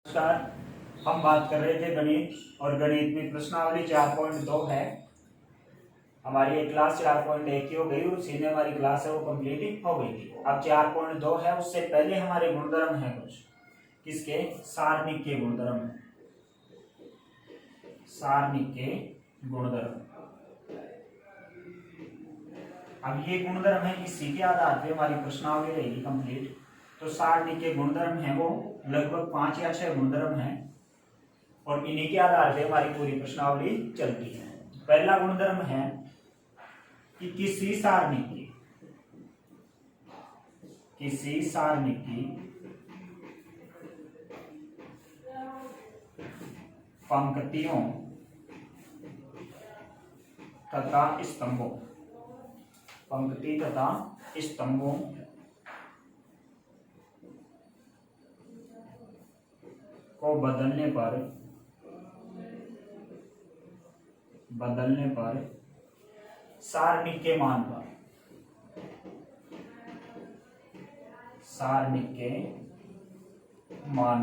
नमस्कार। हम बात कर रहे थे गणित और गणित में प्रश्नावली 4.2 है। हमारी एक क्लास 4.1 की हो गई और उसी में हमारी क्लास है वो कंप्लीट हो गई थी। अब 4.2 है, उससे पहले हमारे गुणधर्म है कुछ किसके, सारणिक के गुणधर्म है, सारणिक के गुणधर्म। अब ये गुणधर्म है, इसी के आधार पे हमारी प्रश्नावली रहेगी कंप्लीट। तो सारणिक के गुणधर्म है वो लगभग 5 या 6 गुणधर्म है और इन्हीं के आधार पे हमारी पूरी प्रश्नावली चलती है। पहला गुणधर्म है कि किसी सारणिक की पंक्तियों तथा स्तंभों, पंक्ति तथा स्तंभों को बदलने पर सारणिक के मान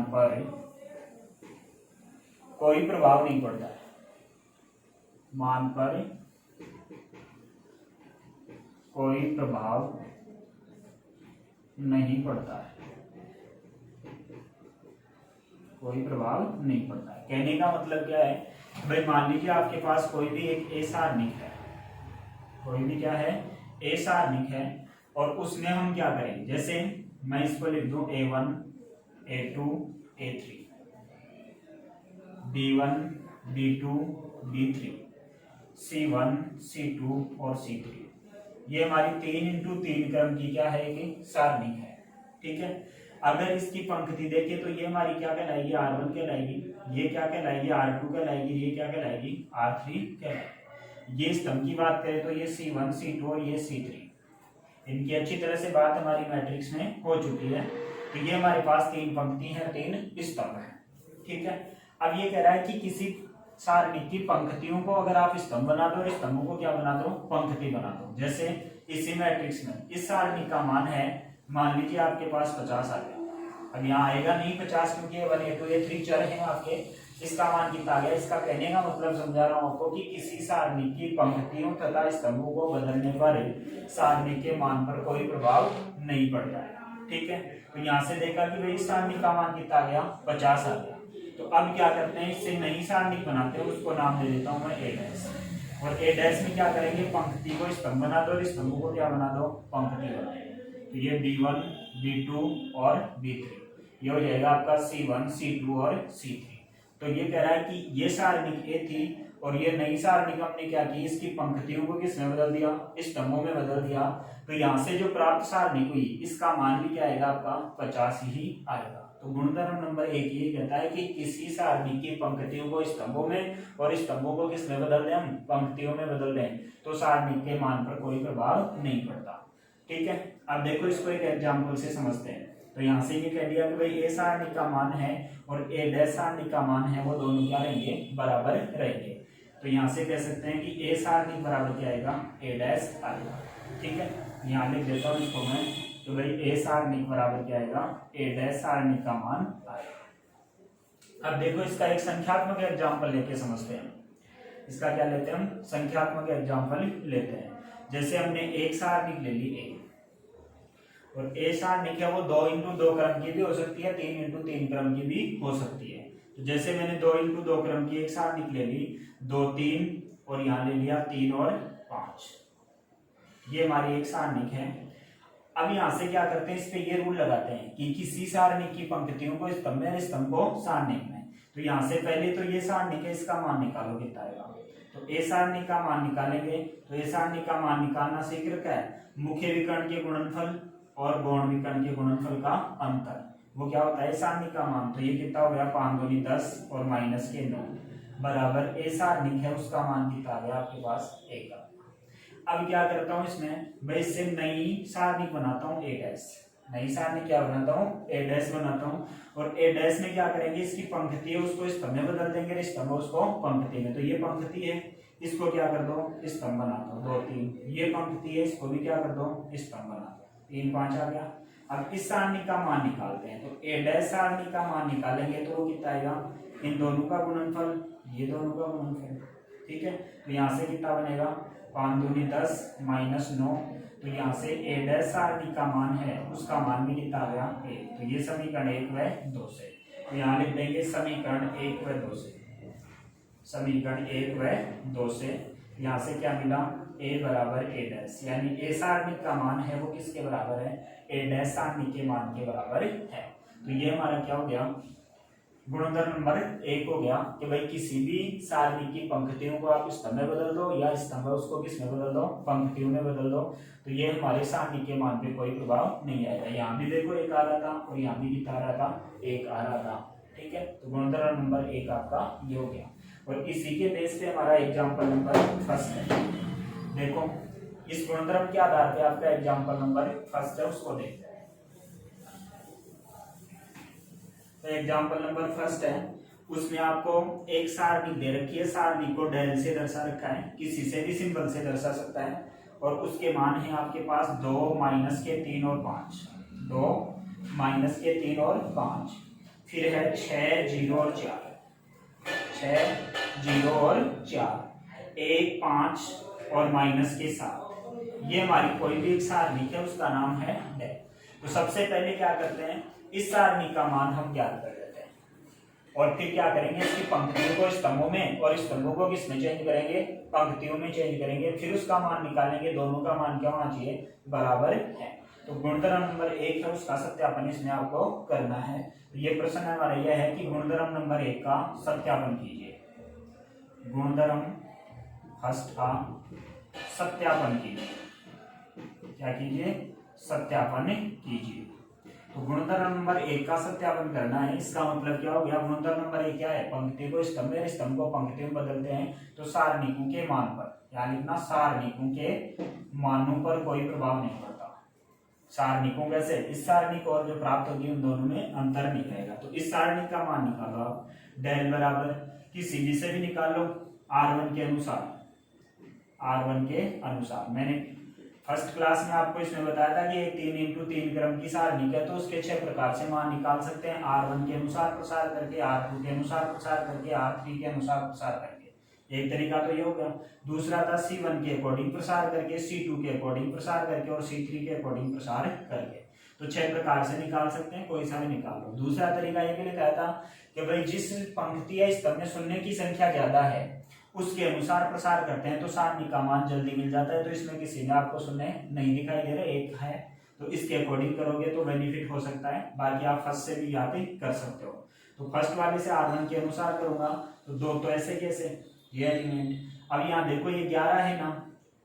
पर कोई प्रभाव नहीं पड़ता है, मान पर कोई प्रभाव नहीं पड़ता है, कोई प्रभाव नहीं पड़ता है। कहने का मतलब क्या है भाई, मान लीजिए आपके पास कोई भी एक ए सारणिक है, कोई भी क्या है, ए सारणिक है, और उसमें हम क्या करें, जैसे मैं इसको लिख दूं A1 A2 A3, B1 B2 B3 C1 C2 और C3। ये हमारी 3x3 क्रम की क्या है, एक सारणिक है। ठीक है, अगर इसकी पंक्ति देखें तो ये हमारी क्या कहलाएगी, R1 कहलाएगी, ये क्या कहलाएगी, R2 कहलाएगी, ये क्या कहलाएगी, R3 कहलाएगी। ये स्तंभ की बात करें तो ये C1 C2 और ये C3। इनकी अच्छी तरह से बात हमारी मैट्रिक्स में हो चुकी है। तो ये हमारे पास 3 पंक्ति है, 3 स्तंभ है। ठीक है, अब ये कह रहा है कि किसी सारणिक की पंक्तियों को अगर आप स्तंभ बना दो और स्तंभों को क्या बना दो, पंक्ति बना दो। जैसे इसी मैट्रिक्स में इस सारणिक का मान है, मान लीजिए आपके पास 50 आ गया। अब यहाँ आएगा नहीं 50 क्योंकि 1 A2 A3 चर है आपके। इसका मान कितना आ गया, इसका कहने का मतलब समझा रहा हूं आपको कि किसी सारणिक की पंक्तियों तथा स्तंभों को बदलने पर सारणिक के मान पर कोई प्रभाव नहीं पड़ता है। ठीक है, तो यहाँ से देखा कि भाई सारणिक का मान कितना आ गया, 50 आ गया। तो अब क्या करते हैं, इससे नई सारणिक बनाते हैं, उसको नाम दे देता हूं मैं A डैश। और A डैश में क्या करेंगे, पंक्ति को स्तंभ बना दो और स्तंभ को क्या बना दो, पंक्ति बना दो। तो ये B1 B2 और B3, ये हो जाएगा आपका C1 C2 और C3। तो ये कह रहा है कि ये सारणिक A थी और ये नई सारणिक हमने क्या की, इसकी पंक्तियों को किसमें बदल दिया, स्तंभों में बदल दिया। तो यहाँ से जो प्राप्त सारणिक हुई इसका मान भी क्या आएगा, आपका 50 ही आएगा। तो गुणधर्म नंबर 1 ये कहता है कि किसी सारणिक की पंक्तियों को स्तंभों में और स्तंभों को किसमें बदल दें, हम पंक्तियों में बदल दें, तो सारणिक के मान पर कोई प्रभाव नहीं पड़ता। ठीक है, अब देखो इसको एक एग्जाम्पल से समझते हैं। तो यहाँ से ये कह दिया कि भाई ए सारणिक का मान है और ए डैश सारणिक का मान है, वो दोनों क्या रहेंगे, बराबर रहेंगे। तो यहाँ से कह सकते हैं कि ए सारणिक बराबर क्या आएगा, ए डैश आएगा। ठीक है, यहाँ लिख देता हूँ इसको मैं, तो भाई ए सारणिक बराबर क्या आएगा, ए डैश सारणिक का मान आएगा। अब देखो इसका एक संख्यात्मक एग्जाम्पल लेके समझते हैं। इसका क्या लेते हैं हम, संख्यात्मक एग्जाम्पल लेते हैं। जैसे हमने एक सारणिक ले ली ए, और ए सारणिक है वो 2x2 क्रम की भी हो सकती है, 3x3 क्रम की भी हो सकती है। तो जैसे मैंने 2x2 क्रम की एक सारणिक ले ली, 2 3 और यहाँ ले लिया 3 और 5, ये हमारी एक सारणिक है। अब यहाँ से क्या करते हैं, इस पे ये रूल लगाते हैं कि किसी सारणिक की पंक्तियों को स्तंभ में, स्तंभ को सारणिक में। तो यहाँ से पहले तो ये सारणिक है, इसका मान निकालो कितना आएगा। तो ए सारणिक का मान निकालेंगे, तो ए सारणिक का मान निकालना सीख रखा है, मुख्य विकर्ण के गुणनफल और गौण विकर्ण के गुणनफल का अंतर, वो क्या होता है, सारणिक का मान। तो ये कितना हो गया, 5 दूनी 10 और माइनस के 9 बराबर ए सारणिक है, उसका मान कितना आ गया आपके पास 1। अब क्या करता हूँ इसमें, मैं इससे नई सारणिक बनाता हूँ ए डैश। नई सारणी क्या बनाता हूँ, ए डैश बनाता हूँ। और ए डैश में क्या करेंगे, इसकी पंक्ति है उसको स्तंभ में बदल देंगे, स्तंभ उसको पंक्ति में। तो ये पंक्ति है, इसको क्या कर दो, स्तंभ बना दो, 2 3। ये पंक्ति है, इसको भी क्या कर दो, स्तंभ बना दो, 3 5 आ गया। अब इस सारणी का मान निकालते हैं, तो ए डैश सारणी का मान निकालेंगे तो वो कितना आएगा, इन दोनों का गुणनफल, ये दोनों का गुणनफल, ठीक है। तो यहाँ से कितना बनेगा, 5 दूनी 10 माइनस 9, तो यहाँ से ए डैश सारणी का मान है उसका मान भी कितना आ गया 1। तो ये समीकरण 1 व 2 से, तो यहाँ लिख देंगे समीकरण 1 व 2 से, समीकरण 1 व 2 से यहाँ से क्या मिला, a बराबर ए डैश, यानी ए सारणी का मान है वो किसके बराबर है, ए डैश सारणी के मान के बराबर है। तो ये हमारा क्या हो गया, गुणोत्तर नंबर 1 हो गया कि भाई किसी भी सारणी की पंक्तियों को आप स्तंभ में बदल दो या स्तंभ उसको किस में बदल दो, पंक्तियों में बदल दो, तो ये हमारे सारणी के मान पे कोई प्रभाव नहीं आएगा। यहाँ भी देखो 1 आ रहा था और यहाँ भी कितना आ रहा था, 1 आ रहा था, ठीक है। तो गुणोत्तर नंबर 1 आपका ये हो गया। और इसी के बेस पे हमारा एग्जाम्पल नंबर फर्स्ट है। देखो इस गुणोत्तर के आधार पे आपका एग्जाम्पल नंबर फर्स्ट है, उसको देखते हैं। तो एग्जाम्पल नंबर फर्स्ट है, उसमें आपको एक सारणी दे रखी है, सारणी को डेल से दर्शा रखा है, किसी से भी सिंबल से दर्शा सकता है, और उसके मान है आपके पास 2 माइनस के 3 और 5, 2 माइनस के 3 और 5, फिर है 6 0 और 4, 6 0 और 4, 1 5 और माइनस के 7। ये हमारी कोई भी एक सारणी है, उसका नाम है डेल। तो सबसे पहले क्या करते हैं, इस सारणी का मान हम ज्ञात कर लेते हैं, और फिर क्या करेंगे, इसकी पंक्तियों को स्तंभों में और स्तंभों को किस में चेंज करेंगे, पंक्तियों में चेंज करेंगे, फिर उसका मान निकालेंगे, दोनों का मान क्या होना चाहिए, बराबर है। तो गुणोत्तर नंबर 1 है, उसका सत्यापन इसमें आपको करना है। तो ये प्रश्न हमारा यह है कि गुणोत्तर नंबर 1 का सत्यापन कीजिए, गुणोत्तर फर्स्ट का सत्यापन कीजिए, क्या कीजिए, सत्यापन कीजिए। तो गुणोत्तर नंबर 1 का सत्यापन करना है, इसका मतलब क्या हो गया, गुणोत्तर नंबर 1 क्या है, पंक्ति को स्तंभ में, स्तंभ को पंक्ति में बदलते हैं, तो सारणिकों के मान पर, यानी लिखना सारणिकों के मानों पर कोई प्रभाव नहीं पड़ता। सारणिकों कैसे, इस सारणी को और जो प्राप्त होगी उन दोनों में अंतर निकलेगा। तो इस सारणी का मान निकालो आप, डेल बराबर किसी भी से भी निकाल लो, R1 के अनुसार, R1 के अनुसार। मैंने फर्स्ट क्लास में आपको इसमें बताया था कि 3 इंटू 3 क्रम की सारणी है, तो उसके 6 प्रकार से मान निकाल सकते हैं, R1 के अनुसार प्रसार करके, R2 के अनुसार प्रसार करके, R3 के अनुसार प्रसार करके। एक तरीका तो ये हो गया। दूसरा था C1 के अकॉर्डिंग प्रसार करके, C2 के अकॉर्डिंग प्रसार करके और C3 के अकॉर्डिंग प्रसार करके। तो 6 प्रकार से निकाल सकते हैं, कोई सा भी निकाल लो। दूसरा तरीका ये भी लिखा था कि भाई जिस पंक्ति या स्तंभ में शून्य की संख्या ज्यादा है उसके अनुसार प्रसार करते हैं तो सारणी का मान जल्दी मिल जाता है। तो इसमें किसी में आपको शून्य नहीं दिखाई दे रहा, एक है, तो इसके अकॉर्डिंग करोगे तो बेनिफिट हो सकता है। बाकी आप फर्स्ट से भी याद कर सकते हो। तो फर्स्ट वाले से R1 के अनुसार करूंगा, तो 2 तो ऐसे कैसे, ये एलिमेंट। अब यहाँ देखो ये 11 है ना,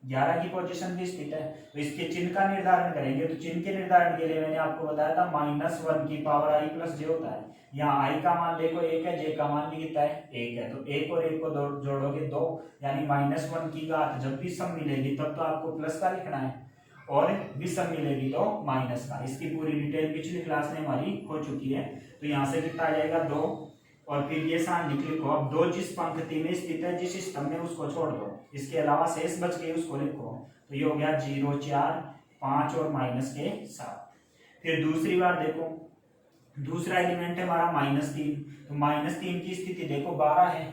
11 की पोजीशन भी स्थित है, तो इसके चिन्ह का निर्धारण करेंगे। तो चिन्ह के निर्धारण के लिए मैंने आपको बताया था -1 की पावर i प्लस j होता है। यहाँ i का मान देखो 1 है, j का मान भी कितना है, 1 है, तो 1 और 1 को जोड़ोगे 2, यानी -1 की घात जब भी सम मिलेगी तब तो आपको प्लस का लिखना है, और विषम मिलेगी तो माइनस का। इसकी पूरी डिटेल पिछली क्लास में हमारी हो चुकी है। तो यहाँ से कितना आ जाएगा 2, और फिर ये सारणी लिखो। अब 2 जिस पंक्ति में स्थित है, जिस स्तंभ में, उसको छोड़ दो, इसके अलावा शेष बच गए उसको लिखो। तो ये हो गया 0 4 5 और माइनस के 7। फिर दूसरी बार देखो, दूसरा एलिमेंट है हमारा -3, तो -3 की स्थिति देखो 12 है,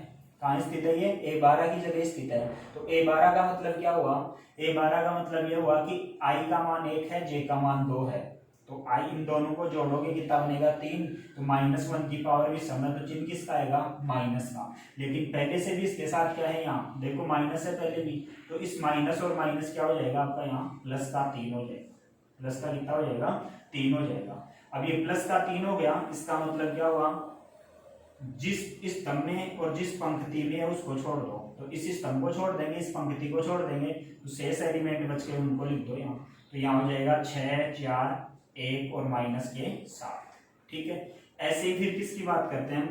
कहाँ स्थित है, ये A12 की जगह स्थित है। तो A12 का मतलब क्या हुआ, A12 का मतलब ये हुआ कि i का मान 1 है, j का मान 2 है, तो i इन दोनों को जोड़ोगे कितना बनेगा 3। तो -1 की पावर भी समय, तो चिन्ह किसका आएगा, माइनस का। लेकिन पहले से भी इसके साथ क्या है, यहाँ देखो माइनस है पहले भी, तो इस माइनस और माइनस क्या हो जाएगा आपका, यहाँ प्लस का 3 हो जाएगा, प्लस का कितना हो जाएगा, 3 हो जाएगा। अब ये प्लस का 3 हो गया, इसका मतलब क्या हुआ, जिस स्तंभ में और जिस पंक्ति में है उसको छोड़ दो, तो इस स्तंभ को छोड़ देंगे, इस पंक्ति को छोड़ देंगे, तो शेष एलिमेंट बच के उनको लिख दो यहाँ। तो यहाँ हो जाएगा 6 4 1 और माइनस के 7, ठीक है। ऐसे ही फिर किसकी बात करते हैं,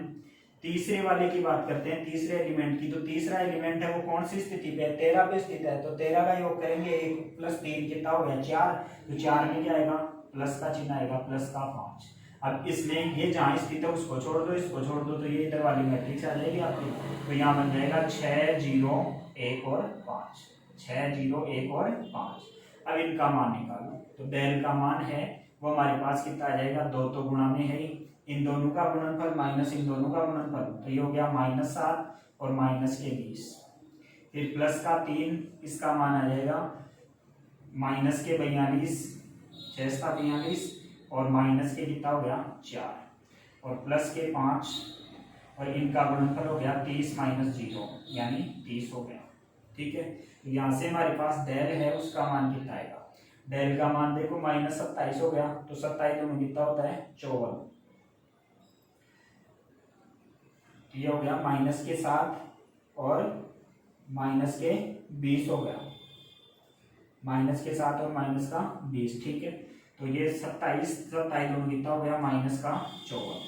तीसरे वाले की बात करते हैं, तीसरे एलिमेंट की। तो तीसरा एलिमेंट है वो कौन सी स्थिति पे है, 13 पे स्थित है। तो 13 का योग करेंगे, 1 + 3 कितना हो गया 4, तो 4 में क्या आएगा, प्लस का चिन्ह आएगा, प्लस का 5। अब इसमें ये जहाँ स्थित है उसको छोड़ दो, इसको छोड़ दो, तो ये इधर वाली मैट्रिक्स आ जाएगी आपकी। तो यहाँ बन जाएगा 6 0 1 और 5, 6 0 1 और 5। अब इनका मान निकालो, तो डेल का मान है वो हमारे पास कितना आ जाएगा, 2 तो गुणा में है ही, इन दोनों का गुणनफल माइनस इन दोनों का गुणनफल, तो ये हो गया -7 और -20। फिर प्लस का 3, इसका मान आ जाएगा -42, 6 × 42 और माइनस के कितना हो गया 4 और प्लस के 5 और इनका गुणनफल हो गया 30 - 0 यानी 30 हो गया। ठीक है, तो यहाँ से हमारे पास डेल है उसका मान कितना आएगा, डेल का मान देखो -27 हो गया, तो 27 में कितना होता है 54, ये हो गया -7 और -20 हो गया, -7 और -20। ठीक है, तो ये 27 दोनों कितना हो गया -54।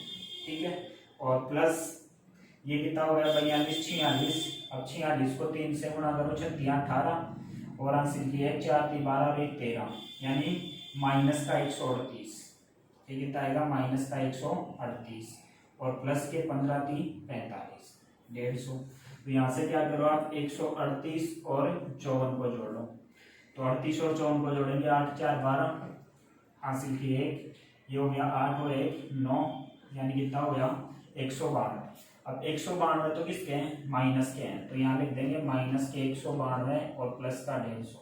ठीक है, और प्लस ये कितना हो गया 42 46, अब 46 को 3 से गुणा करो, 36 18 और आंसर की 1 4 3 12 और 1 13 यानी -138। ये कितना आएगा -138 और प्लस के 15 3 45 150। तो यहाँ से क्या करो आप 138 और 54 को जोड़ लो, तो 38 और 54 को जोड़ेंगे 8 4 12 हासिल की 1, ये हो गया 8 और 1 9 यानी कितना हो गया 192। अब 192 तो किसके हैं, माइनस के हैं, तो यहाँ लिख देंगे माइनस के 192 और प्लस का 150।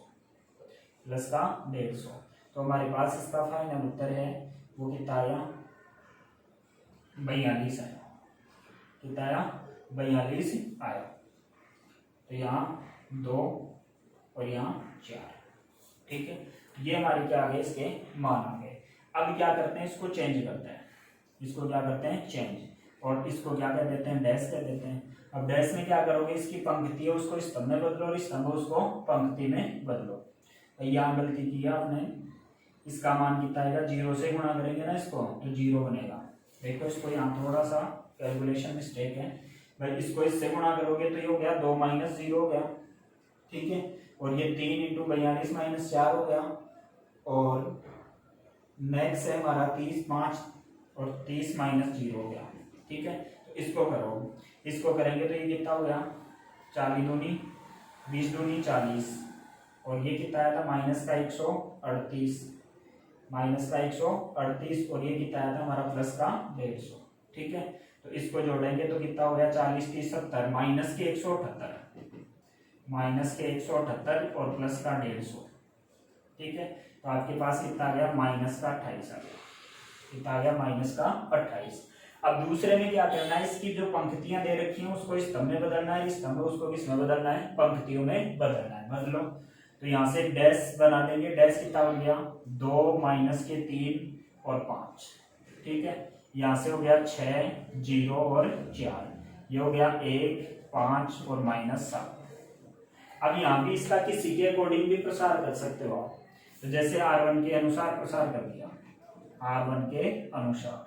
तो हमारे पास इसका फाइनल उत्तर है वो कितना आया 42 आया, कितना आया 42 आया। तो यहाँ 2 और यहाँ 4। ठीक है, ये हमारे क्या आ गए इसके मान आ गए। अब क्या करते हैं, इसको चेंज करते हैं, इसको क्या करते हैं चेंज, और इसको क्या कर देते हैं डैश कर देते हैं। अब डैश में क्या करोगे, इसकी पंक्ति है उसको स्तंभ में बदलो और स्तंभ उसको पंक्ति में बदलो। तो यहाँ गलती की आपने, इसका मान कितना आएगा, 0 से गुणा करेंगे ना इसको तो 0 बनेगा। देखो इसको यहाँ थोड़ा सा कैलकुलेशन मिस्टेक है भाई, इसको इससे गुणा करोगे तो ये हो गया 2 - 0 हो गया। ठीक है, और ये 3 × 42 - 4 हो गया, और नेक्स्ट है हमारा 30 5 और 30 - 0 हो गया। ठीक है, तो इसको करो, इसको करेंगे तो ये कितना हो गया 40 दूनी 20 दूनी 40 और ये कितना आया था -138 और ये कितना आया था हमारा प्लस का 150। ठीक है, तो इसको जोड़ेंगे तो कितना हो गया 40 30 70 माइनस के 178 और प्लस का 150। ठीक है, तो आपके पास कितना आ गया -28 आ गया, कितना आ गया -28। अब दूसरे में क्या करना है, इसकी जो पंक्तियां दे रखी हैं उसको स्तंभ में बदलना है, स्तंभ उसको किसमें बदलना है, पंक्तियों में बदलना है। बदलो, तो यहाँ से डैश बना देंगे, डैश कितना बन गया 2 - 3 और 5। ठीक है, यहाँ से हो गया 6 0 और 4, ये हो गया 1 5 और -7। अब यहाँ भी इसका किसी के अकॉर्डिंग भी प्रसार कर सकते हो आप, तो जैसे R1 के अनुसार प्रसार कर दिया, R1 के अनुसार,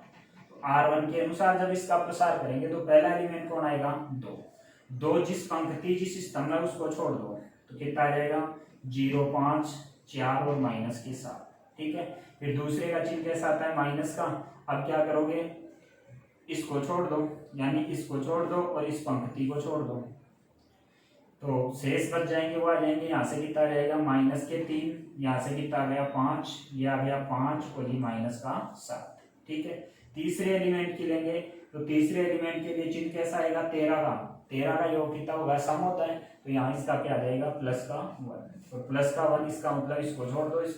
R1 के अनुसार जब इसका प्रसार करेंगे तो पहला एलिमेंट कौन आएगा 2 जिस पंक्ति जिस स्तंभ में उसको छोड़ दो तो कितना आ जाएगा 0 5 4 और -7। ठीक है, फिर दूसरे का चिन्ह कैसा आता है माइनस का। अब क्या करोगे, इसको छोड़ दो, यानी इसको छोड़ दो और इस पंक्ति को छोड़ दो, तो शेष बच जाएंगे वो आ जाएंगे। यहाँ से कितना जाएगा -3, यहाँ से कितना आ गया 5, ये आ गया 5 और ये -7। ठीक है, तीसरे एलिमेंट की लेंगे तो तीसरे एलिमेंट के लिए चिन्ह कैसा आएगा 13 का योग कितना होगा सम होता है, तो यहाँ इसका क्या आ जाएगा +1, तो +1 इसका मतलब इसको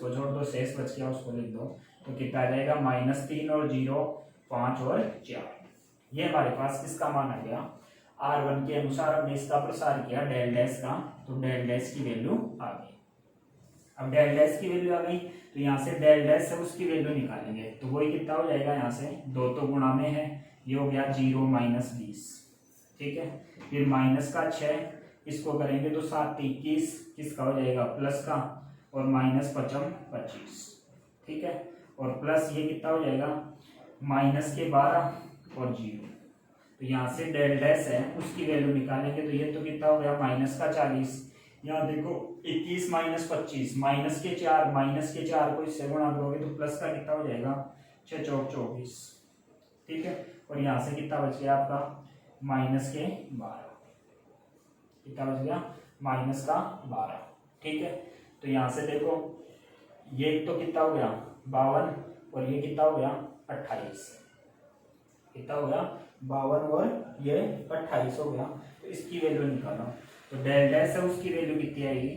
छोड़ दो शेष बच गया उसको लिख दो, तो कितना आ जाएगा -3 और 0 5 और 4। ये हमारे पास किसका मान आ गया R1 के अनुसार। हमने इसका प्रसार किया डेल डैश का, तो डेल डैश की वैल्यू आ गई। अब डेल डैश की वैल्यू आ गई तो यहाँ से डेल डैश से उसकी वैल्यू निकालेंगे, तो वही कितना हो जाएगा, यहाँ से 2 तो गुणा में है, ये हो गया 0 - 20। ठीक है, फिर माइनस का 6, इसको करेंगे तो 7 21 किसका हो जाएगा प्लस का, और -5 25। ठीक है, और प्लस ये कितना हो जाएगा -12 और 0, तो यहाँ से डेल डैश है उसकी वैल्यू निकालेंगे, तो ये तो कितना हो गया -40। यहाँ देखो 21 - 25 -4 को इससे गुणा करोगे तो प्लस का कितना हो जाएगा 6 चौक 24। ठीक है, और यहाँ से कितना बच गया आपका -12, कितना बच गया -12। ठीक है, तो यहाँ से देखो ये तो कितना हो गया 52 और ये कितना हो गया 28, कितना हो गया 52 और ये 28 हो गया। तो इसकी वैल्यू निकालो, तो डेल डैश है उसकी वैल्यू कितनी आएगी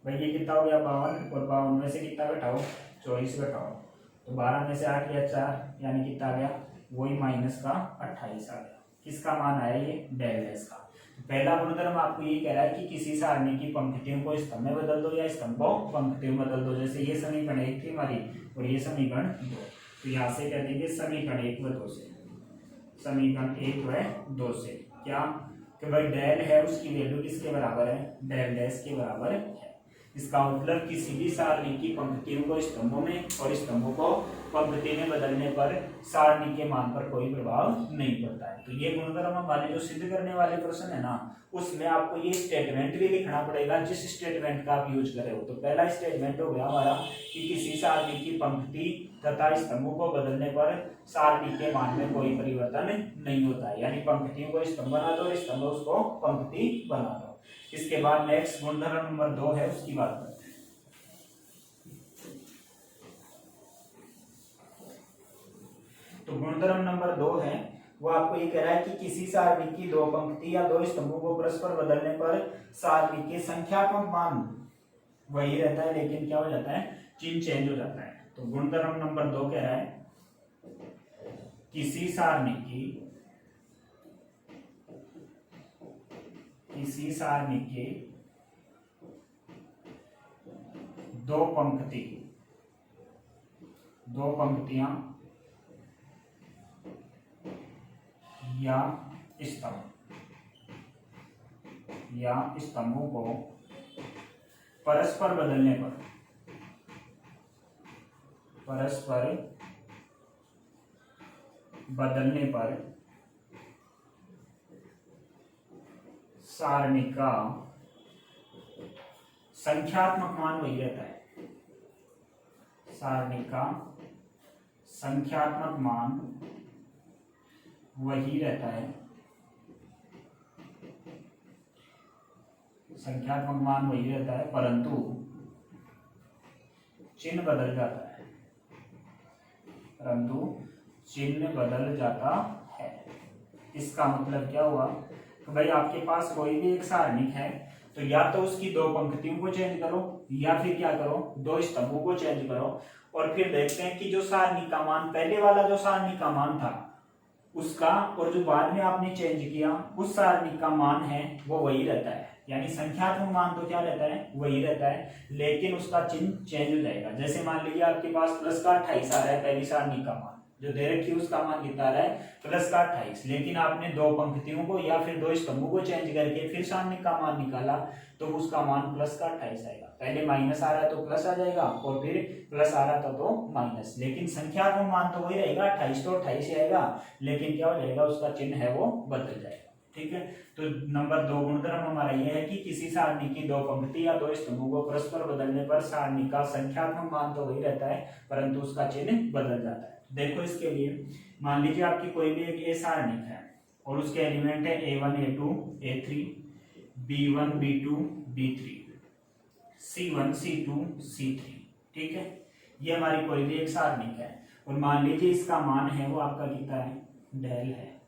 भाई, ये कितना हो गया 52 और 52 में से कितना घटाओ 24 घटाओ, तो 12 में से 8 या 4 यानी कितना आ गया वही माइनस का 28 आ गया। किसका मान आया ये डेल डैश का। तो पहला गुणधर्म आपको ये कह रहा है कि किसी सारणी की पंक्तियों को स्तंभ में बदल दो या स्तंभ को पंक्तियों में बदल दो। जैसे ये समीकरण 1 थी हमारी और ये समीकरण 2, तो यहाँ से कह देंगे समीकरण 1 व 2 से, समीकरण 1 व 2 से क्या कि भाई डेल है उसकी वैल्यू किसके बराबर है, डेल डैश के बराबर है। इसका मतलब किसी भी सारणी की पंक्तियों को स्तंभों में और स्तंभों को पंक्ति में बदलने पर सारणी के मान पर कोई प्रभाव नहीं पड़ता है। तो ये गुणधर्म हमारे जो सिद्ध करने वाले प्रश्न है ना, उसमें आपको ये स्टेटमेंट भी लिखना पड़ेगा जिस स्टेटमेंट का आप यूज करे हो। तो पहला स्टेटमेंट हो गया हमारा कि किसी सारणी की पंक्ति तथा स्तंभों को बदलने पर सारणी के मान में कोई परिवर्तन नहीं होता है, यानी पंक्तियों को स्तंभ बना दो, स्तंभ उसको पंक्ति बना दो। इसके बाद नेक्स्ट गुणधर्म नंबर 2 है, उसकी बात करते हैं। तो गुणधर्म नंबर 2 है वो आपको ये कह रहा है कि किसी सारणी की दो पंक्ति या दो स्तंभों को परस्पर बदलने पर सारणी के संख्यात्मक मान वही रहता है, लेकिन क्या हो जाता है चिन्ह चेंज हो जाता है। तो गुणधर्म नंबर 2 कह रहा है किसी सारणी के दो पंक्तियां या स्तंभों को परस्पर बदलने पर सारणी का संख्यात्मक मान वही रहता है, सारणी का संख्यात्मक मान वही रहता है, संख्यात्मक मान वही रहता है, परंतु चिन्ह बदल जाता है, इसका मतलब क्या हुआ तो भाई आपके पास कोई भी एक सारणी है तो या तो उसकी दो पंक्तियों को चेंज करो या फिर क्या करो दो स्तंभों को चेंज करो, और फिर देखते हैं कि जो सारणी का मान पहले वाला जो सारणी का मान था उसका और जो बाद में आपने चेंज किया उस सारणी का मान है वो वही रहता है, यानी संख्यात्मक मान तो क्या रहता है वही रहता है, लेकिन उसका चिन्ह चेंज हो जाएगा। जैसे मान लीजिए आपके पास प्लस का 28 आ रहा है, पहली सारणी का मान जो दे रखी है उसका मान कितना आ रहा है प्लस का 28, लेकिन आपने दो पंक्तियों को या फिर दो स्तंभों को चेंज करके फिर सारणी का मान निकाला तो उसका मान प्लस का 28 आएगा। पहले माइनस आ रहा है तो प्लस आ जाएगा और फिर प्लस आ रहा था तो माइनस, लेकिन संख्यात्मक मान तो वही रहेगा 28 तो 28 ही आएगा, लेकिन क्या हो जाएगा उसका चिन्ह है वो बदल जाएगा। ठीक है, तो नंबर 2 गुणधर्म हमारा यह है कि किसी सारणी की दो पंक्ति या दो स्तंभों को परस्पर बदलने पर सारणी का संख्यात्मक मान तो वही रहता है परंतु उसका चिन्ह बदल जाता है। देखो इसके लिए मान लीजिए आपकी कोई भी एक ए सारणी है और उसके एलिमेंट है A1 A2 A3 B1 B2 B3 C1 C2 C3। ठीक है, ये हमारी कोई भी एक सारणी है और मान लीजिए इसका मान है वो आपका कितना है डेल है,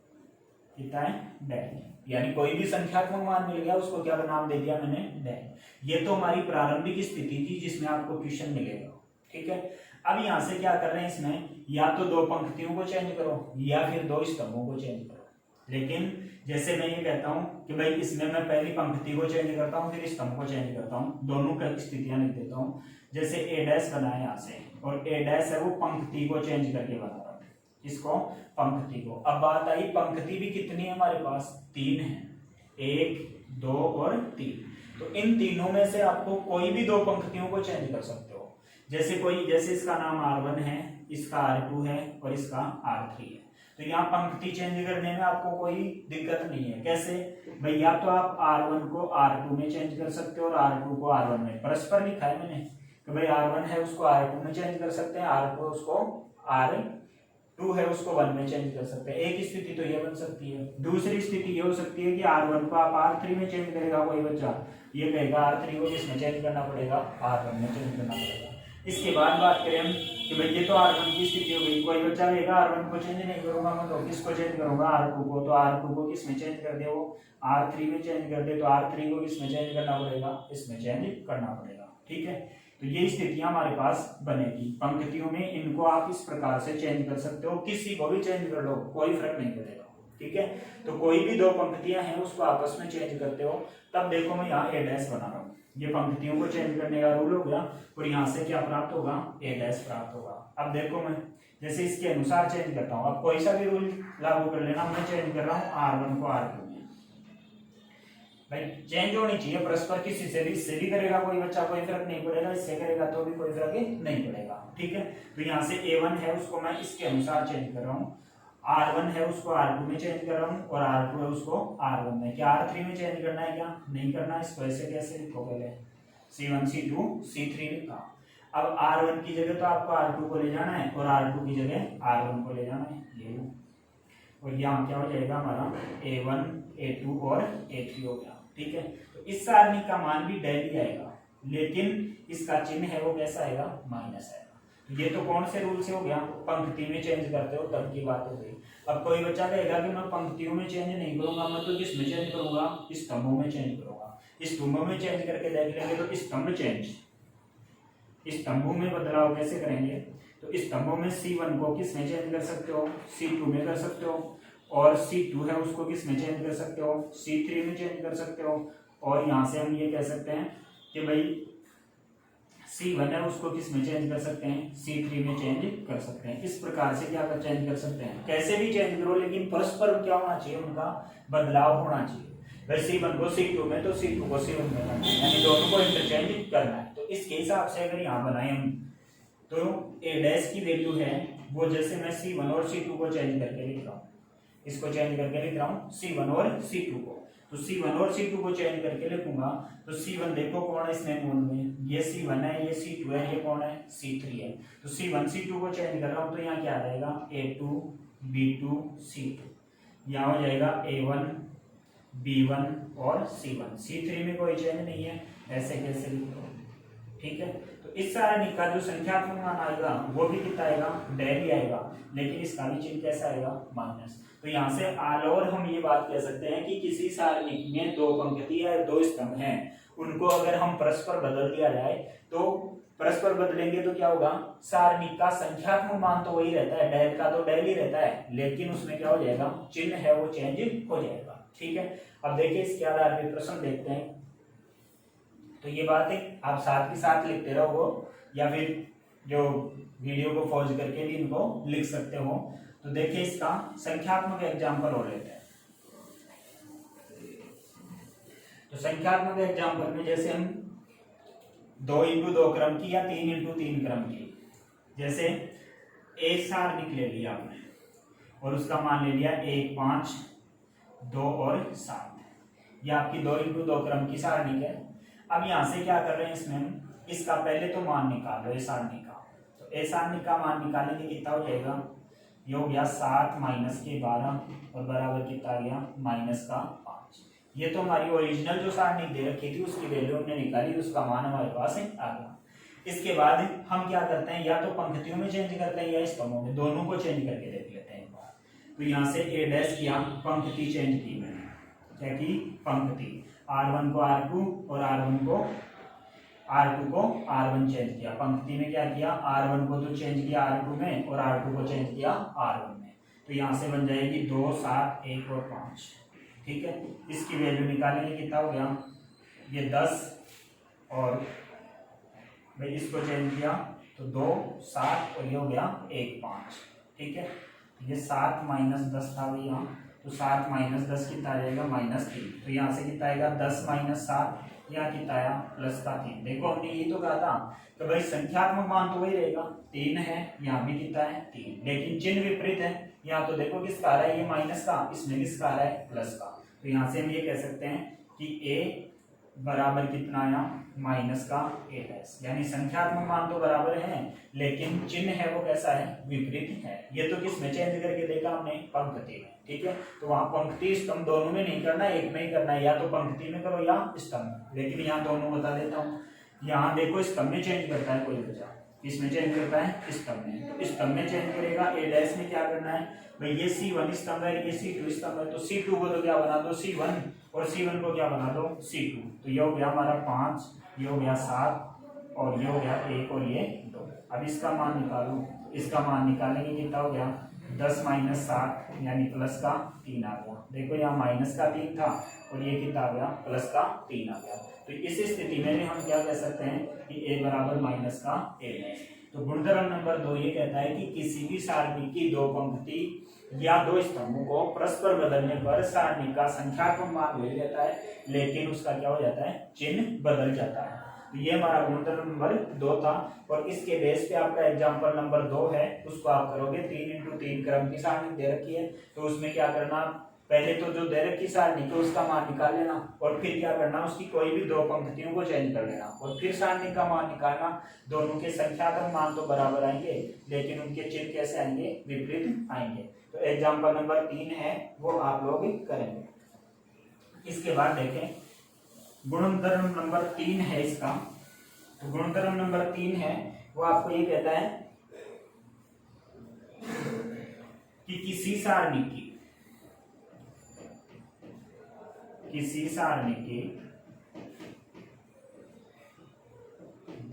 कितना है डेल, यानी कोई भी संख्यात्मक मान मिल गया उसको क्या नाम दे दिया मैंने डेल। ये तो हमारी प्रारंभिक स्थिति थी जिसमें आपको क्वेश्चन मिलेगा। ठीक है, अब यहां से क्या कर रहे हैं इसमें या तो दो पंक्तियों को चेंज करो या फिर दो स्तंभों को चेंज करो, लेकिन जैसे मैं ये कहता हूं कि भाई इसमें मैं पहली पंक्ति को चेंज करता हूं फिर स्तंभ को चेंज करता हूं, दोनों का स्थितियां लिख देता हूं। जैसे ए डैश बना है यहां से और ए डैश है वो पंक्ति को चेंज करके बना रहा हूं, इसको पंक्ति को। अब बात आई पंक्ति भी कितनी है हमारे पास 3 है, 1 2 और 3, तो इन तीनों में से आपको कोई भी दो पंक्तियों को चेंज कर सकते हो। जैसे इसका नाम R1 है, इसका R2 है और इसका R3 है, तो यहाँ पंक्ति चेंज करने में आपको कोई दिक्कत नहीं है। कैसे भाई, या तो आप R1 को R2 में चेंज कर सकते हो और R2 को R1 में, परस्पर लिखा है मैंने कि भाई R1 है उसको R2 में चेंज कर सकते हैं, R2 उसको R2 है उसको 1 में चेंज कर सकते हैं। एक स्थिति तो ये बन सकती है। दूसरी स्थिति ये हो सकती है कि R1 को आप R3 में चेंज करेगा कोई बच्चा, ये कहेगा R3 को किसमें चेंज करना पड़ेगा R1 में चेंज करना पड़ेगा। इसके बाद बात करें हम कि भाई ये तो R1 की स्थिति हो गई, कोई बच्चा कहेगा R1 को चेंज नहीं करूंगा मैं, तो किसको चेंज करूंगा, R2 को। तो R2 को किस में चेंज कर दे, वो R3 में चेंज कर दे, तो R3 को किस में चेंज करना पड़ेगा, इसमें चेंज करना पड़ेगा। ठीक है, तो ये स्थितियां हमारे पास बनेगी पंक्तियों में। इनको आप इस प्रकार से चेंज कर सकते हो, किसी को भी चेंज कर लो, कोई फर्क नहीं पड़ेगा। ठीक है, तो कोई भी दो पंक्तियां हैं उसको आपस में चेंज करते हो। तब देखो मैं यहाँ ए डैश बना रहा हूँ, ये पंक्तियों को चेंज करने का रूल हो गया, और यहाँ से क्या प्राप्त होगा, ए डैश प्राप्त होगा। अब देखो मैं जैसे इसके अनुसार चेंज करता हूँ, अब कोई सा भी रूल लागू कर लेना, मैं चेंज कर रहा हूँ R1 को R2 में। भाई चेंज होनी चाहिए परस्पर, किसी से भी, इससे भी करेगा कोई बच्चा कोई फर्क नहीं पड़ेगा, इससे करेगा तो भी कोई फर्क नहीं पड़ेगा। ठीक है, तो यहाँ से A1 है उसको मैं इसके अनुसार चेंज कर रहा हूँ, R1 है उसको R2 में चेंज कर रहा हूँ, और R2 है उसको R1 में। क्या R3 में चेंज करना है, क्या नहीं करना, इसको ऐसे कैसे लिखो, पहले C1 C2 C3 लिखा। अब R1 की जगह तो आपको R2 को ले जाना है, और R2 की जगह R1 को ले जाना है, ये लो। और यहाँ क्या हो जाएगा हमारा A1 A2 और A3 हो गया। ठीक है, तो इस सारणी का मान भी डेली आएगा, लेकिन इसका चिन्ह है वो कैसा आएगा, माइनस आएगा। तो ये तो कौन से रूल से हो गया, पंक्ति में चेंज करते हो तब की बात हो गई। अब कोई बच्चा कहेगा कि मैं पंक्तियों में चेंज नहीं करूंगा, मैं तो किस में चेंज करूंगा, स्तंभों में चेंज करूंगा। स्तंभों में चेंज करके देख लेंगे, तो स्तंभ चेंज, स्तंभों में बदलाव कैसे करेंगे, तो स्तंभों में C1 को किस में चेंज कर सकते हो, C2 में कर सकते हो, और C2 है उसको किस में चेंज कर सकते हो, C3 में चेंज कर सकते हो। और यहाँ से हम ये कह सकते हैं कि भाई C1 है उसको किस में चेंज कर सकते हैं, C3 में चेंज कर सकते हैं। इस प्रकार से क्या कर चेंज कर सकते हैं, कैसे भी चेंज करो, लेकिन परस्पर क्या होना चाहिए, उनका बदलाव होना चाहिए। भाई C1 को C2 में, तो C2 को C1 में करना है, यानी दोनों को इंटरचेंज करना है। तो इसके हिसाब से अगर यहाँ बनाए हम, तो ए डैश की वैल्यू है वो, जैसे मैं C1 और C2 को चेंज करके लिख रहा हूँ, इसको चेंज करके लिख रहा हूँ C1 और C2 को। तो C1 और C2 को चेंज करके लिखूंगा, तो C1 देखो कौन है इसमें मूल में, ये C1 है, ये C2 है, ये कौन है, C3 है। तो C1 C2 को चेंज कर रहा हूँ, तो यहाँ क्या आ जाएगा, A2 B2 C2, यहाँ हो जाएगा A1 B1 और C1। C3 में कोई चेंज नहीं है, ऐसे कैसे लिखो। ठीक है, तो इस सारणी का जो संख्यात्मक मान आएगा वो भी कितना आएगा, डेली आएगा, लेकिन इसका भी चिन्ह कैसा आएगा, माइनस। तो यहाँ से आल ओवर हम ये बात कह सकते हैं कि किसी सारणी में दो पंक्ति या दो स्तंभ हैं, उनको अगर हम परस्पर बदल दिया जाए, तो परस्पर बदलेंगे तो क्या होगा, सारणी का संख्यात्मक मान तो वही रहता है, डेल का तो डेल ही रहता है, लेकिन उसमें क्या हो जाएगा, चिन्ह है वो चेंज हो जाएगा। ठीक है, अब देखिए इसके आधार पर प्रश्न देखते हैं। तो ये बातें आप साथ ही साथ लिखते रहो, या फिर जो वीडियो को पॉज करके भी इनको लिख सकते हो। तो देखिए इसका संख्यात्मक एग्जाम्पल हो लेते हैं। तो संख्यात्मक एग्जाम्पल में जैसे हम 2x2 क्रम की या 3x3 क्रम की, जैसे एक सारणी ले लिया आपने और उसका मान ले लिया 1 5 2 और 7, ये आपकी 2x2 क्रम की सारणी है। अब यहाँ से क्या कर रहे हैं, इसमें हम इसका पहले तो मान निकालो ए सारणी का। तो ए सारणी का मान निकालेंगे कितना हो जाएगा, ये हो गया 7 माइनस के 12 और बराबर कितना आ गया, माइनस का 5। ये तो हमारी ओरिजिनल जो सारणी दे रखी थी उसकी वैल्यू हमने निकाली, उसका मान हमारे पास आ गया। इसके बाद हम क्या करते हैं, या तो पंक्तियों में चेंज करते हैं या स्तंभों में, दोनों को चेंज करके देख लेते हैं एक बार। तो यहाँ से ए डैश किया, पंक्ति चेंज की मैंने, क्या की, पंक्ति, R1 को R2 और R2 को R1 चेंज किया। पंक्ति में क्या किया, R1 को तो चेंज किया R2 में, और R2 को चेंज किया R1 में। तो यहाँ से बन जाएगी 2 7 1 और 5। ठीक है, इसकी वैल्यू निकालेंगे, कितना हो गया, ये 10, और भाई इसको चेंज किया तो 2 7 और ये हो गया 1 5। ठीक है, ये 7 माइनस 10 था भाई यहाँ, तो 7 माइनस 10 कितना आ जाएगा, -3। तो यहाँ से कितना आएगा, 10 माइनस 7, यहाँ कितना आया, प्लस का 3। देखो हमने ये तो कहा था कि भाई संख्यात्मक मान तो वही रहेगा, 3 है, यहाँ भी कितना है 3, लेकिन चिन्ह विपरीत है। यहाँ तो देखो किसका आ रहा है, ये माइनस का, इसमें किसका आ रहा है, प्लस का। तो यहाँ से हम ये कह सकते हैं कि a बराबर कितना आया, माइनस का a डैश, यानी संख्यात्मक मान तो बराबर है, लेकिन चिन्ह है वो कैसा है, विपरीत है। ये तो किस में चेंज करके देखा हमने, पंक्ति में। ठीक है, तो वहां पंक्ति स्तंभ दोनों में नहीं करना, एक में ही करना है, या तो पंक्ति में करो या स्तंभ, लेकिन यहाँ दोनों बता देता हूँ। यहाँ देखो स्तंभ में चेंज करता है कोई बच्चा, इसमें चेंज करता है स्तंभ में, तो स्तंभ में चेंज करेगा। ए डैश में क्या करना है भाई, ये C1 स्तंभ है, ये C2 स्तंभ है, तो C2 को तो क्या बना दो C1 और C1 को क्या बना दो C2। तो ये हो गया हमारा 5, ये हो गया 7 और ये हो गया 1 और ये 2। अब इसका मान निकालो, इसका मान निकालेंगे कितना हो गया 10 - 7 यानी प्लस का 3 आ गया। देखो यहाँ माइनस का 3 था और ये कितना आ गया प्लस का 3 आ गया। तो इस स्थिति में हम क्या कह सकते हैं कि a बराबर माइनस का a है। तो गुणधर्म नंबर 2 ये कहता है कि किसी भी सारणी की दो पंक्ति या दो स्तंभों को परस्पर बदलने पर सारणी का संख्यात्मक मान वही रहता है, लेकिन उसका क्या हो जाता है चिन्ह बदल जाता है। तो ये हमारा गुणधर्म नंबर 2 था। और इसके बेस पे आपका एग्जाम्पल नंबर 2 है, उसको आप करोगे 3x3 क्रम की सारणी दे रखी है, तो उसमें क्या करना, पहले तो जो दे रखी सारणी को उसका मान निकाल लेना और फिर क्या करना उसकी कोई भी दो पंक्तियों को चेंज कर लेना और फिर सारणी का मान निकालना। दोनों के संख्यात्मक मान तो बराबर आएंगे लेकिन उनके चिन्ह कैसे आएंगे, विपरीत आएंगे। तो एग्जाम्पल नंबर 3 है वो आप लोग करेंगे। इसके बाद देखें गुणधर्म नंबर 3 है इसका। तो गुणधर्म नंबर 3 है वो आपको ये कहता है कि किसी सारणी की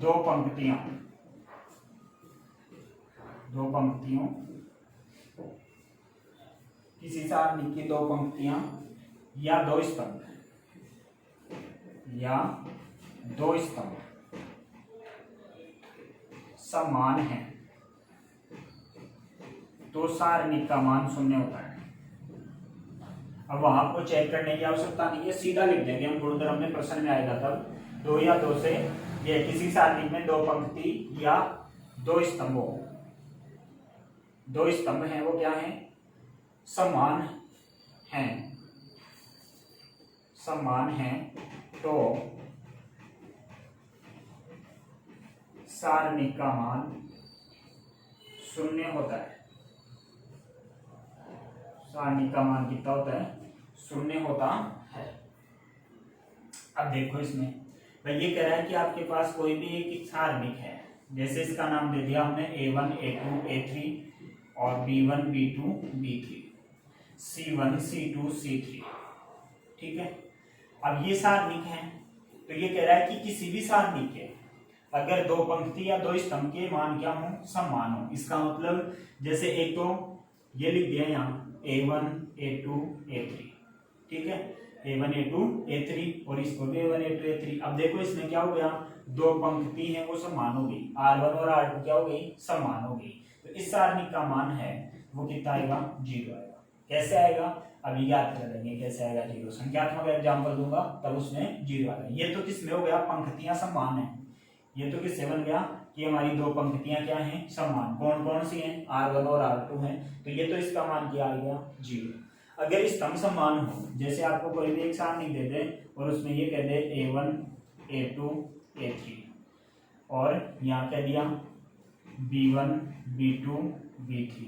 दो पंक्तियों किसी सारणी की दो पंक्तियां या दो स्तंभ समान है तो सारणी का मान 0 होता है। अब वहां को चेक करने की आवश्यकता नहीं है, सीधा लिख देंगे हम गुणधर्म में, प्रश्न में आएगा तब। 2 या 2 से ये किसी सारणी में दो पंक्ति या दो स्तंभ हैं वो क्या है समान हैं तो सारणी का मान 0 होता है। सारणी का मान कितना होता है 0 होता है। अब देखो इसमें भाई ये कह रहा है कि आपके पास कोई भी एक सारणिक है, जैसे इसका नाम दे दिया हमने A1 A2 A3 और B1 B2 B3 C1 C2 C3, ठीक है। अब ये सारणिक है तो ये कह रहा है कि किसी भी सारणिक के अगर दो पंक्ति या दो स्तंभ के मान क्या हो समान हो। इसका मतलब जैसे एक तो ये लिख दिया यहाँ A1 A2 A3, ठीक है, A1 A2 A3 और इसको भी A1 A2 A3। अब देखो इसमें क्या हो गया, दो पंक्ति है वो समान हो गई, R1 और R2 क्या हो गई समान हो गई। तो इस सारणी का मान है वो कितना आएगा 0 आएगा। कैसे आएगा अभी याद कर लेंगे कैसे आएगा 0। संख्यात्मक एग्जाम्पल दूंगा तब उसमें 0 आएगा। ये तो किसमें हो गया पंक्तियां समान है, ये तो किससे बन गया कि हमारी दो पंक्तियां क्या हैं समान। कौन कौन सी हैं R1 और R2 हैं, तो ये तो इसका मान क्या आ गया 0। अगर स्तंभ समान हो, जैसे आपको कोई भी एक सारणी दे दे और उसमें ये कह दे A1 A2 A3 और यहाँ कह दिया B1 B2 B3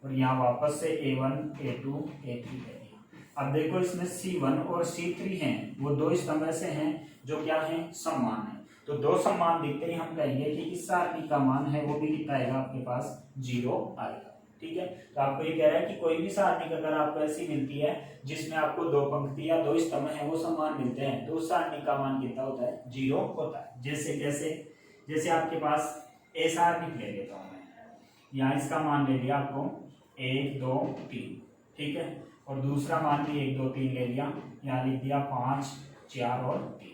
और यहाँ वापस से A1 A2 A3 कह दिया। अब देखो इसमें C1 और C3 हैं, वो दो स्तंभ ऐसे हैं जो क्या हैं समान है। तो दो समान दिखते ही हम कहेंगे कि इस सारणी का मान है वो भी कितना आएगा आपके पास 0 आएगा, ठीक है। तो आपको ये कह रहा है कि कोई भी सारणी अगर आपको ऐसी मिलती है जिसमें आपको दो पंक्ति या दो स्तंभ है वो समान मिलते हैं तो उस सारणी का मान कितना होता है 0 होता है। जैसे कैसे, जैसे आपके पास ए सारणी ले लेता हूँ मैं, यहाँ इसका मान ले लिया आपको 1 2 3, ठीक है, और दूसरा मान भी 1 2 3 ले लिया, यहाँ लिख दिया 5 4 और 3।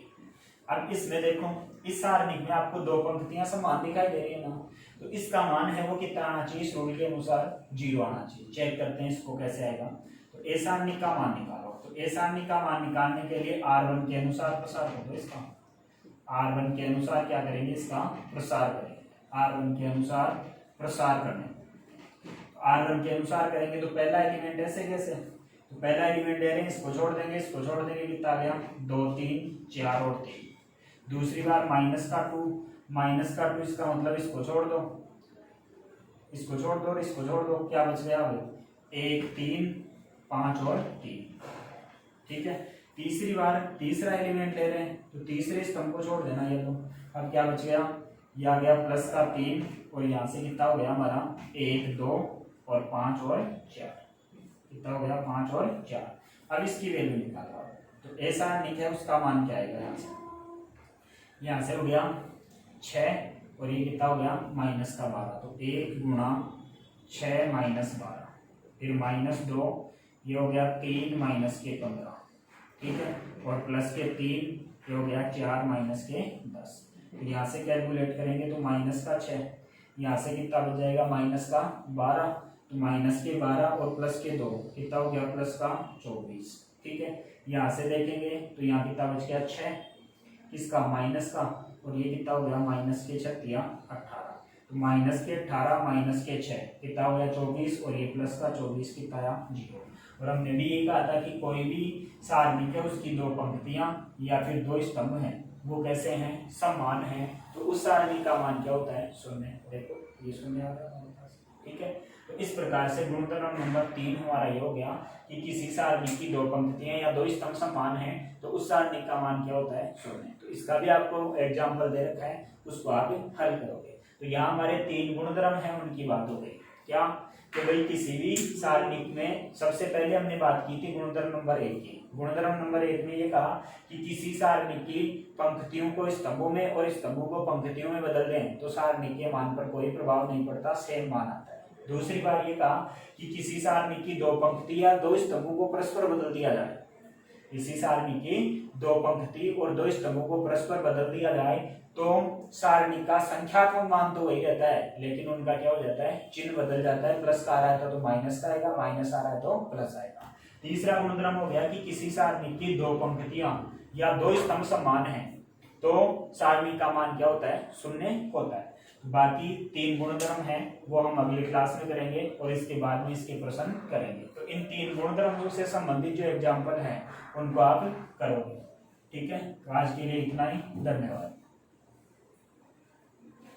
अब इसमें देखो इस सारणी में आपको दो पंक्तियां समान दिखाई दे रही है ना, तो इसका मान है वो कितना आना चाहिए इस रूल के अनुसार 0 आना चाहिए। चेक करते हैं इसको कैसे आएगा। तो ए सारणी का मान निकालो, तो ए सारणी का मान निकालने के लिए R1 के अनुसार प्रसार कर दो इसका। R1 के अनुसार क्या करेंगे इसका प्रसार करेंगे, R1 के अनुसार प्रसार करने। R1 के अनुसार करेंगे तो पहला एलिमेंट ऐसे कैसे, तो पहला एलिमेंट ले रहे हैं इसको छोड़ देंगे, इसको छोड़ देंगे कितना आ गया 2 3 4 और 3। दूसरी बार माइनस का 2 इसका मतलब इसको छोड़ दो, इसको छोड़ दो और इसको छोड़ दो, क्या बच गया 1 3 5 और 3, ठीक है। तीसरी बार तीसरा एलिमेंट ले रहे हैं तो तीसरे स्तंभ को छोड़ देना ये तो। अब क्या बच गया ये आ गया प्लस का 3 और यहाँ से कितना हो गया हमारा 1 2 और 5 और 4, कितना हो गया 5 और 4। अब इसकी वैल्यू निकालो। तो ए सारणिक है उसका मान क्या आएगा, यहाँ से हो गया 6 और ये कितना हो गया माइनस का 12। तो 1 गुणा 6 माइनस 12, फिर -2, ये हो गया 3 माइनस के 15, ठीक है, और प्लस के 3, ये हो गया 4 माइनस के 10। तो यहाँ से कैलकुलेट करेंगे तो माइनस का 6, यहाँ से कितना बच जाएगा माइनस का 12, तो माइनस के 12 और प्लस के 2 कितना हो गया प्लस का 24, ठीक है। यहाँ से देखेंगे तो यहाँ कितना बच गया 6, किसका माइनस का, और ये कितना हो गया माइनस के 6 18, तो माइनस के 18 माइनस के 6 कितना हो गया 24, और ये प्लस का 24 कितना आया 0। और हमने भी ये कहा था कि कोई भी सारणिक है उसकी दो पंक्तियां या फिर दो स्तंभ हैं वो कैसे हैं समान हैं, तो उस सारणी का मान क्या होता है 0। देखो ये 0 आ रहा है, ठीक है। तो इस प्रकार से गुणधर्म नंबर 3 हमारा ये हो गया कि किसी सारणी की दो पंक्तियां या दो स्तंभ समान हैं तो उस सारणी का मान क्या होता है 0। तो इसका भी आपको एग्जाम्पल दे रखा है, उसको आप हल करोगे। तो यहाँ हमारे 3 गुणधर्म हैं, उनकी बात हो गई क्या कि भाई किसी भी सारणिक में सबसे पहले हमने बात की थी गुणधर्म नंबर 1 की। गुणधर्म नंबर 1 में ये कहा कि किसी सारणी की पंक्तियों को स्तंभों में और स्तंभों को पंक्तियों में बदल दें तो सारणी के मान पर कोई प्रभाव नहीं पड़ता, सेम मान आता है। दूसरी बार ये कहा कि किसी सारणी की दो पंक्ति या दो स्तंभों को परस्पर बदल दिया जाए, किसी सारणी की दो पंक्ति और दो स्तंभों को परस्पर बदल दिया जाए तो सारणी का संख्यात्मक मान तो वही रहता है लेकिन उनका क्या हो जाता है चिन्ह बदल जाता है, प्लस का आ रहा है तो माइनस का आएगा, माइनस आ रहा है तो प्लस आएगा। तीसरा गुणधर्म हो गया कि किसी सारणी की दो पंक्तियां या दो स्तंभ समान हैं तो सारणी का मान क्या होता है 0 होता है। बाकी 3 गुणधर्म हैं वो हम अगले क्लास में करेंगे और इसके बाद में इसके प्रश्न करेंगे। तो इन 3 गुणधर्मों से संबंधित जो एग्जाम्पल हैं उनको आप करोगे, ठीक है। तो आज के लिए इतना ही, धन्यवाद।